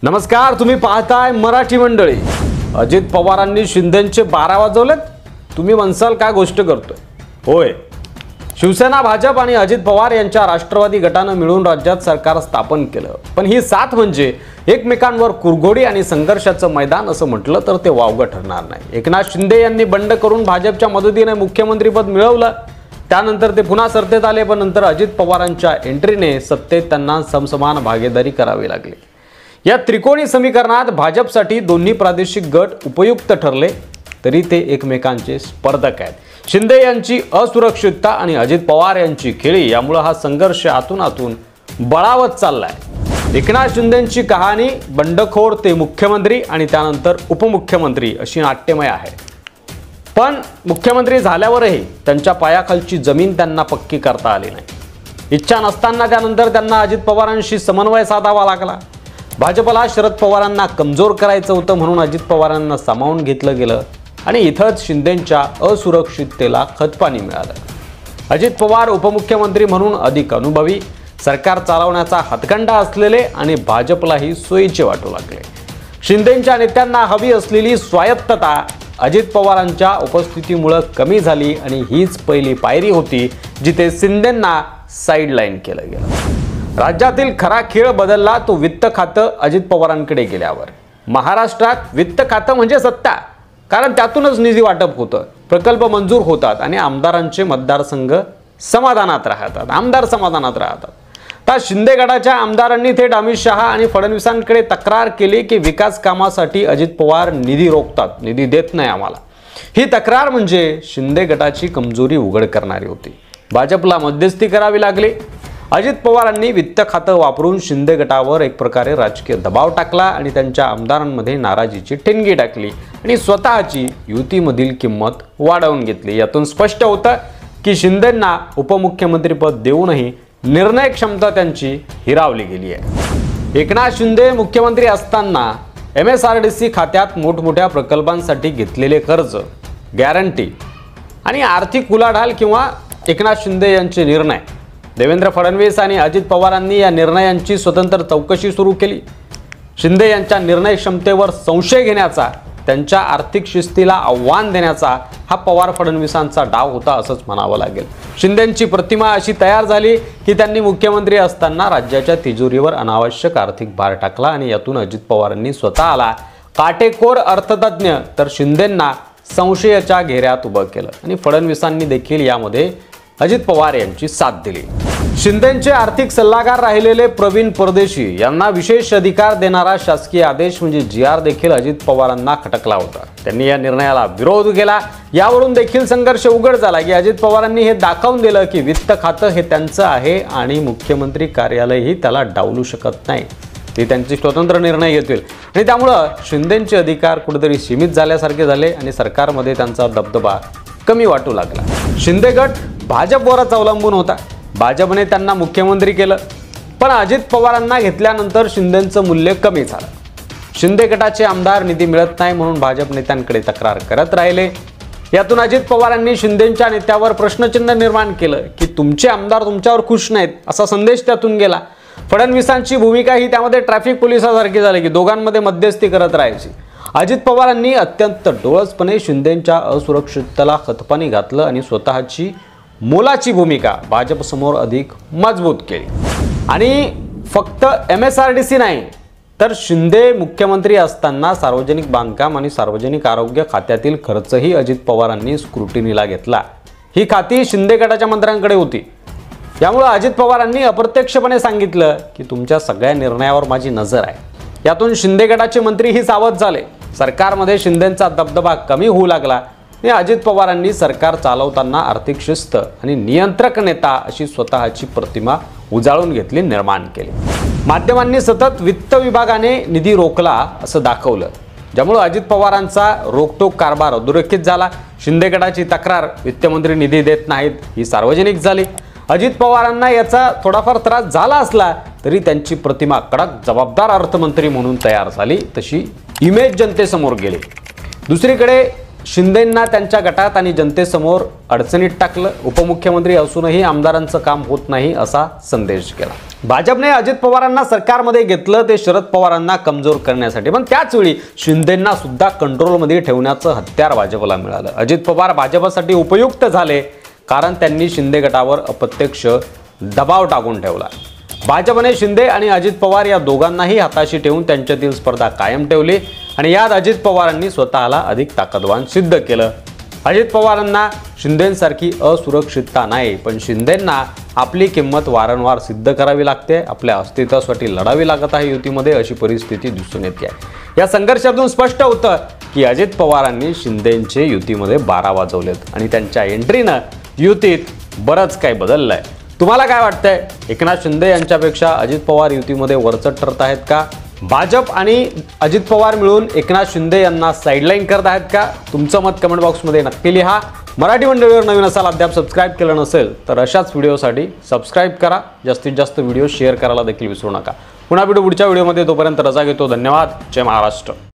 नमस्कार, तुम्ही पाहताय मराठी मंडळी। अजित पवारांनी शिंदेंचे 12 वाजवलेत। तुम्ही म्हणसाल काय गोष्ट करतोय? होय, शिवसेना, भाजप आणि अजित पवार यांच्या राष्ट्रवादी गटानं मिळून राज्यात सरकार स्थापन केलं। पण ही साथ म्हणजे एकमेकांवर कुरघोडी आणि संघर्षाचं मैदान असं म्हटलं तर ते वावगं ठरणार नाही। एकनाथ शिंदे यांनी बंड करून भाजपच्या मदतीने मुख्यमंत्रीपद मिळवलं। त्यानंतर ते पुन्हा सत्तेत आले, पण नंतर अजित पवारांच्या एंट्रीने सत्तेत त्यांना समसमान भागीदारी करावी लागली। या त्रिकोणी समीकरणात भाजपसाठी दोन्ही प्रादेशिक गट उपयुक्त ठरले, तरी ते एकमेकांचे स्पर्धक आहेत। शिंदे यांची असुरक्षितता आणि अजित पवार यांची खेळी यामुळे हा संघर्ष आतून बळावत चाललाय। एकनाथ शिंदेंची कहाणी बंडखोर ते मुख्यमंत्री आणि त्यानंतर उपमुख्यमंत्री अशी नाट्यमय आहे। पण मुख्यमंत्री झाल्यावरही त्यांच्या पायाखालची जमीन त्यांना पक्की करता आली नाही। इच्छा नसताना त्यानंतर त्यांना अजित पवारांशी समन्वय साधावा लागला। भाजपला शरद पवारांना कमजोर करायचं होतं, म्हणून अजित पवारांना सामावून घेतलं गेलं आणि इथंच शिंदेंच्या असुरक्षिततेला खतपाणी मिळालं। अजित पवार उपमुख्यमंत्री म्हणून अधिक अनुभवी, सरकार चालवण्याचा हातखंडा असलेले आणि भाजपलाही सोयीचे वाटू लागले। शिंदेंच्या नेत्यांना हवी असलेली स्वायत्तता अजित पवारांच्या उपस्थितीमुळे कमी झाली आणि हीच पहिली पायरी होती जिथे शिंदेंना साइडलाईन केलं गेलं। राज्यातील खरा खेळ बदलला तो वित्त खातं अजित पवारांकडे गेल्यावर। महाराष्ट्रात वित्त खातं म्हणजे सत्ता, कारण त्यातूनच निधी वाटप होतं, प्रकल्प मंजूर होतात आणि आमदारांचे मतदारसंघ समाधानात राहतात, आमदार समाधानात राहतात। तर शिंदे गटाच्या आमदारांनी थेट अमित शहा आणि फडणवीसांकडे तक्रार केली की विकास कामासाठी अजित पवार निधी रोखतात, निधी देत नाही आम्हाला। ही तक्रार म्हणजे शिंदे गटाची कमजोरी उघड करणारी होती। भाजपला मध्यस्थी करावी लागली। अजित पवारांनी वित्त खातं वापरून शिंदे गटावर एक प्रकारे राजकीय दबाव टाकला आणि त्यांच्या आमदारांमध्ये नाराजीची ठिणगी टाकली आणि स्वतःची युतीमधील किंमत वाढवून घेतली। यातून स्पष्ट होतं की शिंदेंना उपमुख्यमंत्रीपद देऊनही निर्णय क्षमता त्यांची हिरावली गेली आहे। एकनाथ शिंदे मुख्यमंत्री असताना MSRDC खात्यात मोठमोठ्या प्रकल्पांसाठी घेतलेले कर्ज, गॅरंटी आणि आर्थिक उलाढाल किंवा एकनाथ शिंदे यांचे निर्णय, देवेंद्र फडणवीस आणि अजित पवारांनी या निर्णयांची स्वतंत्र चौकशी सुरू केली। शिंदे यांच्या निर्णय क्षमतेवर संशय घेण्याचा, त्यांच्या आर्थिक शिस्तीला आव्हान देण्याचा हा पवार फडणवीसांचा डाव होता असंच म्हणावं लागेल। शिंदेंची प्रतिमा अशी तयार झाली की त्यांनी मुख्यमंत्री असताना राज्याच्या तिजोरीवर अनावश्यक आर्थिक भार टाकला आणि यातून अजित पवारांनी स्वतःला काटेकोर अर्थतज्ञ तर शिंदेंना संशयाच्या घेऱ्यात उभं केलं आणि फडणवीसांनी देखील यामध्ये अजित पवार यांची साथ दिली। शिंदेंचे आर्थिक सल्लागार राहिलेले प्रवीण परदेशी यांना विशेष अधिकार देणारा शासकीय आदेश म्हणजे GR देखील अजित पवारांना खटकला होता। त्यांनी या निर्णयाला विरोध केला। यावरून देखील संघर्ष उघड झाला की अजित पवारांनी हे दाखवून दिलं की वित्त खातं हे त्यांचं आहे आणि मुख्यमंत्री कार्यालयही त्याला डावलू शकत नाही, ते त्यांचे स्वतंत्र निर्णय घेतील आणि त्यामुळं शिंदेंचे अधिकार कुठेतरी सीमित झाल्यासारखे झाले आणि सरकारमध्ये त्यांचा दबदबा कमी वाटू लागला। शिंदे गट भाजपवरच अवलंबून होता। भाजपने त्यांना मुख्यमंत्री केलं, पण अजित पवारांना घेतल्यानंतर शिंदेंचं मूल्य कमी झालं। शिंदे गटाचे आमदार निधी मिळत नाही म्हणून भाजप नेत्यांकडे तक्रार करत राहिले। यातून अजित पवारांनी शिंदेंच्या नेत्यावर प्रश्नचिन्ह निर्माण केलं की तुमचे आमदार तुमच्यावर खुश नाहीत असा संदेश त्यातून गेला। फडणवीसांची भूमिका ही त्यामध्ये ट्रॅफिक पोलिसासारखी झाली की दोघांमध्ये मध्यस्थी करत राहायची। अजित पवारांनी अत्यंत डोळसपणे शिंदेंच्या असुरक्षिततेला खतपाणी घातलं आणि स्वतःची मोलाची भूमिका भाजपसमोर अधिक मजबूत केली। आणि फक्त MSRDC नाही तर शिंदे मुख्यमंत्री असताना सार्वजनिक बांधकाम आणि सार्वजनिक आरोग्य खात्यातील खर्चही अजित पवारांनी स्क्रुटिनीला घेतला। ही खाती शिंदे गटाच्या मंत्र्यांकडे होती। यामुळे अजित पवारांनी अप्रत्यक्षपणे सांगितलं की तुमच्या सगळ्या निर्णयावर माझी नजर आहे। यातून शिंदे गटाचे मंत्रीही सावध झाले। सरकारमध्ये शिंदेंचा दबदबा कमी होऊ लागला आणि अजित पवारांनी सरकार चालवताना आर्थिक शिस्त आणि नियंत्रक नेता अशी स्वतःची प्रतिमा उजाळून घेतली, निर्माण केली। माध्यमांनी सतत वित्त विभागाने निधी रोखला असं दाखवलं, ज्यामुळे अजित पवारांचा रोखटोक कारभार अधोरेखित झाला। शिंदे गटाची तक्रार वित्तमंत्री निधी देत नाहीत ही सार्वजनिक झाली। अजित पवारांना याचा थोडाफार त्रास झाला असला तरी त्यांची प्रतिमा कडक जबाबदार अर्थमंत्री म्हणून तयार झाली, तशी इमेज जनतेसमोर गेली। दुसरीकडे शिंदेंना त्यांच्या गटात आणि जनतेसमोर अडचणीत टाकलं, उपमुख्यमंत्री असूनही आमदारांचं काम होत नाही असा संदेश केला। भाजपने अजित पवारांना सरकारमध्ये घेतलं ते शरद पवारांना कमजोर करण्यासाठी, पण त्याच वेळी शिंदेंना सुद्धा कंट्रोलमध्ये ठेवण्याचं हत्यार भाजपला मिळालं। अजित पवार भाजपसाठी उपयुक्त झाले कारण त्यांनी शिंदे गटावर अप्रत्यक्ष दबाव टाकून ठेवला। भाजपने शिंदे आणि अजित पवार या दोघांनाही हाताशी ठेवून त्यांच्यातील स्पर्धा कायम ठेवली आणि यात अजित पवारांनी स्वतःला अधिक ताकदवान सिद्ध केलं। अजित पवारांना शिंदेंसारखी असुरक्षितता नाही, पण शिंदेंना आपली किंमत वारंवार सिद्ध करावी लागते, आपल्या अस्तित्वासाठी लढावी लागत आहे युतीमध्ये, अशी परिस्थिती दिसून येते आहे। या संघर्षातून स्पष्ट होतं की अजित पवारांनी शिंदेंचे युतीमध्ये 12 वाजवलेत आणि त्यांच्या एंट्रीनं युतीत बरंच काही बदललंय। तुम्हाला काय वाटतंय? एकनाथ शिंदे यांच्यापेक्षा अजित पवार युतीमध्ये वरचढ ठरत आहेत का? भाजप आणि अजित पवार मिळून एकनाथ शिंदे यांना साईडलाईन करत आहेत का? तुमचं मत कमेंट बॉक्समध्ये नक्की लिहा। मराठी मंडळीवर नवीन असाल, अद्याप सबस्क्राईब केलं नसेल तर अशाच व्हिडिओसाठी सबस्क्राईब करा। जास्तीत जास्त व्हिडिओ शेअर करायला देखील विसरू नका। पुन्हा भेटू पुढच्या व्हिडिओमध्ये, तोपर्यंत रजा घेतो। धन्यवाद। जय महाराष्ट्र।